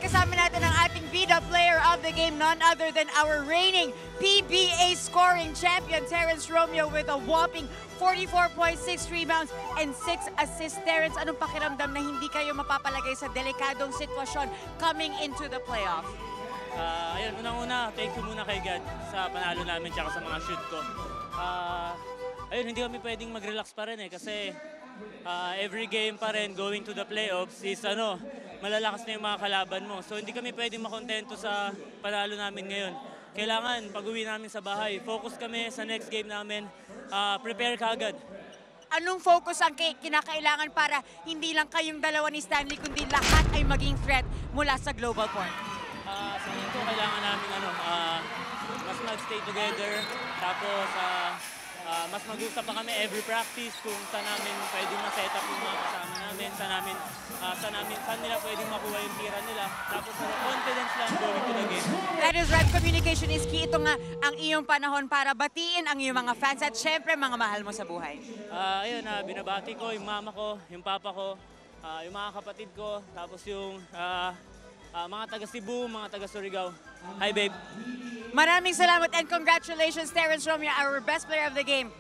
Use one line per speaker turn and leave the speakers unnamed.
Kasama natin ang ating bida player of the game, none other than our reigning PBA scoring champion, Terrence Romeo, with a whopping 44.6 rebounds and 6 assists. Terrence, anong pakiramdam na hindi kayo mapapalagay sa delikadong sitwasyon coming into the playoff?
Ayun, unang-una, thank you muna kay God sa panalo namin tsaka sa mga shoot ko. Ayun, hindi kami pwedeng mag-relax pa rin kasi every game pa rin going to the playoffs is malalakas na yung mga kalaban mo. So hindi kami pwedeng makontento sa panalo namin ngayon. Kailangan pag-uwi namin sa bahay, focus kami sa next game namin, prepare kagad.
Anong focus ang kinakailangan para hindi lang kayong dalawa ni Stanley, kundi lahat ay maging threat mula sa Global Point?
Sa tingin ko, kailangan namin mas mag-stay together, tapos mas mag-usap pa kami every practice kung saan namin pwedeng ma-set up yung mga kasama namin, saan nila pwedeng makuha yung tira nila, tapos confidence lang going to the game.
That is right, communication is key. Ito nga ang iyong panahon para batiin ang iyong mga fans at syempre mga mahal mo sa buhay.
Ayun, binabati ko yung mama ko, yung papa ko, yung mga kapatid ko, tapos yung mga taga Cebu, mga taga Surigao. Hi, babe.
Maraming salamat and congratulations, Terrence Romeo, our best player of the game.